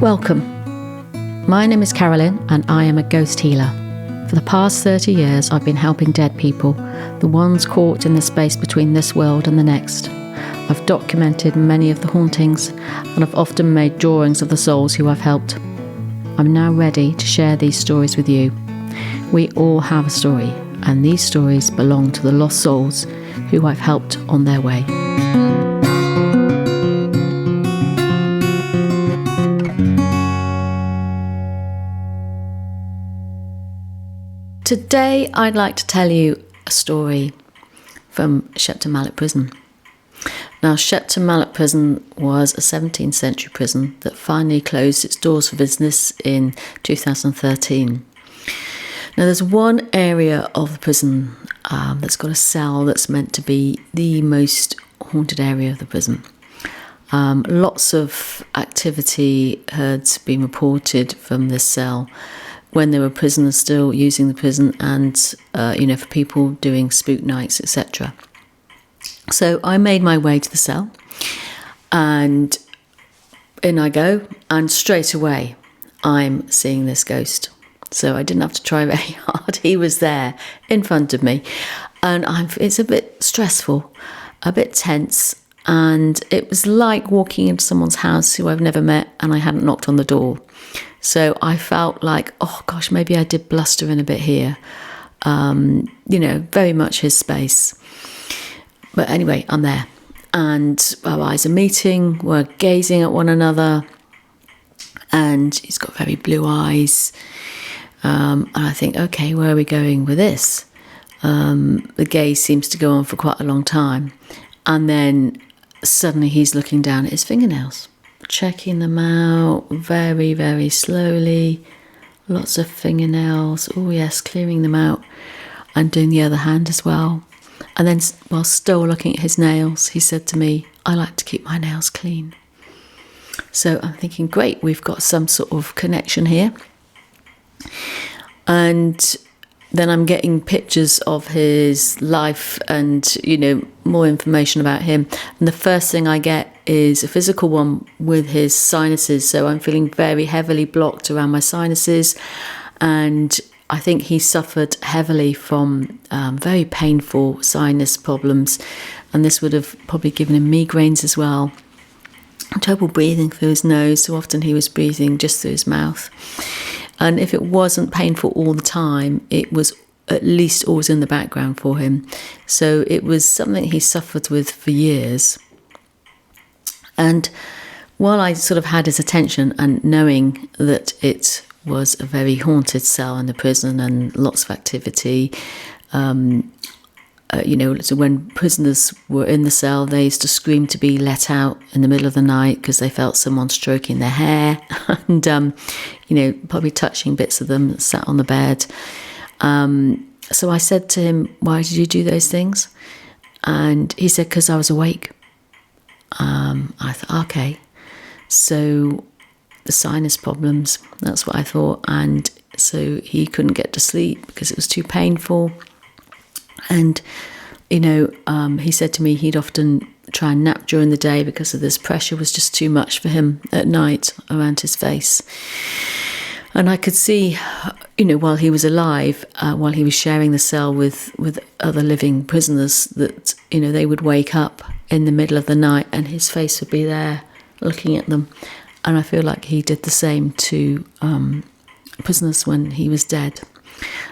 Welcome. My name is Carolyn and I am a ghost healer. For the past 30 years I've been helping dead people, the ones caught in the space between this world and the next. I've documented many of the hauntings and I've often made drawings of the souls who I've helped. I'm now ready to share these stories with you. We all have a story, and these stories belong to the lost souls who I've helped on their way. Today I'd like to tell you a story from Shepton Mallet Prison. Now, Shepton Mallet Prison was a 17th century prison that finally closed its doors for business in 2013. Now, there's one area of the prison that's got a cell that's meant to be the most haunted area of the prison. Lots of activity had been reported from this cell when there were prisoners still using the prison and, for people doing spook nights, etc. So I made my way to the cell and in I go, and straight away I'm seeing this ghost. So I didn't have to try very hard. He was there in front of me, and it's a bit stressful, a bit tense, and it was like walking into someone's house who I've never met and I hadn't knocked on the door. So I felt like, oh gosh, maybe I did bluster in a bit here. Very much his space. But anyway, I'm there. And our eyes are meeting, we're gazing at one another, and he's got very blue eyes. And I think, okay, where are we going with this? The gaze seems to go on for quite a long time. And then suddenly he's looking down at his fingernails, checking them out very, very slowly. Lots of fingernails. Oh yes, clearing them out and doing the other hand as well. And then while still looking at his nails, he said to me, I like to keep my nails clean. So I'm thinking, great, we've got some sort of connection here. And then I'm getting pictures of his life and, more information about him. And the first thing I get is a physical one with his sinuses. So I'm feeling very heavily blocked around my sinuses. And I think he suffered heavily from very painful sinus problems. And this would have probably given him migraines as well. Trouble breathing through his nose. So often he was breathing just through his mouth. And if it wasn't painful all the time, it was at least always in the background for him. So it was something he suffered with for years. And while I sort of had his attention and knowing that it was a very haunted cell in the prison and lots of activity, so when prisoners were in the cell, they used to scream to be let out in the middle of the night because they felt someone stroking their hair and, probably touching bits of them that sat on the bed. So I said to him, why did you do those things? And he said, because I was awake. I thought, okay. So the sinus problems, that's what I thought. And so he couldn't get to sleep because it was too painful. And, he said to me he'd often try and nap during the day because of this pressure was just too much for him at night around his face. And I could see, while he was alive, while he was sharing the cell with other living prisoners, that, they would wake up in the middle of the night and his face would be there looking at them. And I feel like he did the same to prisoners when he was dead.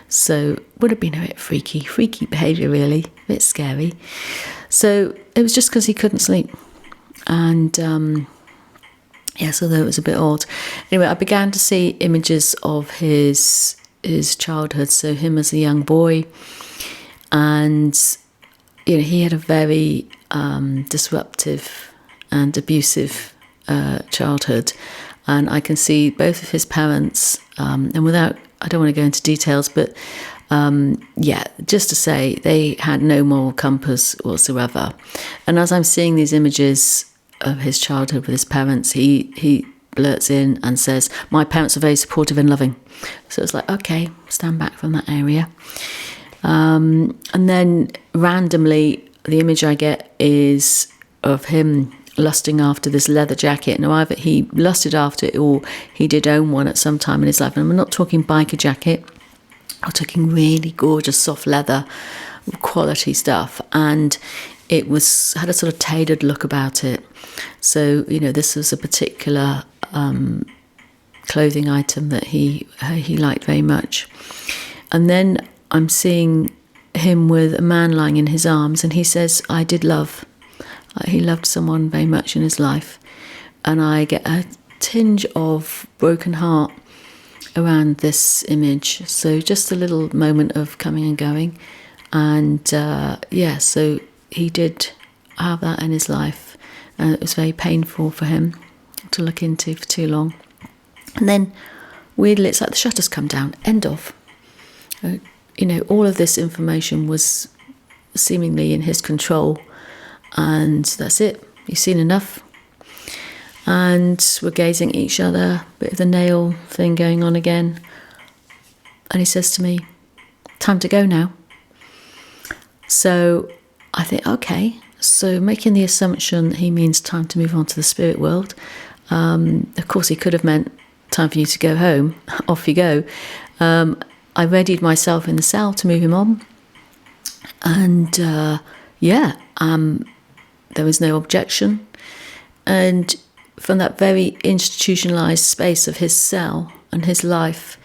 So would have been a bit freaky behaviour really, a bit scary. So it was just because he couldn't sleep. And although it was a bit odd. Anyway, I began to see images of his childhood, so him as a young boy. And, he had a very disruptive and abusive childhood. And I can see both of his parents, and I don't want to go into details, but just to say they had no moral compass whatsoever. And as I'm seeing these images of his childhood with his parents, he blurts in and says, my parents are very supportive and loving. So it's like, okay, stand back from that area. And then randomly, the image I get is of him lusting after this leather jacket. Now, either he lusted after it or he did own one at some time in his life. And I'm not talking biker jacket. I'm talking really gorgeous soft leather, quality stuff. And it had a sort of tailored look about it. So, this was a particular clothing item that he liked very much. And then I'm seeing him with a man lying in his arms, and he says, I did love. He loved someone very much in his life. And I get a tinge of broken heart around this image. So just a little moment of coming and going. And so he did have that in his life. And it was very painful for him to look into for too long. And then, weirdly, it's like the shutters come down. End of. All of this information was seemingly in his control. And that's it. You've seen enough. And we're gazing at each other. Bit of the nail thing going on again. And he says to me, time to go now. So I think, okay. So making the assumption he means time to move on to the spirit world. Of course, he could have meant time for you to go home. Off you go. I readied myself in the cell to move him on. And there was no objection. And from that very institutionalized space of his cell and his life,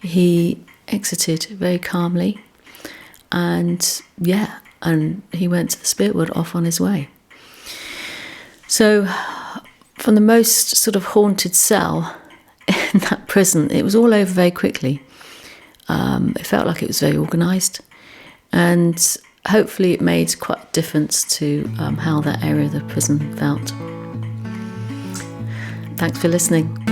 he exited very calmly. And he went to the spirit world, off on his way. So from the most sort of haunted cell in that prison, it was all over very quickly. It felt like it was very organised, and hopefully it made quite a difference to how that area of the prison felt. Thanks for listening.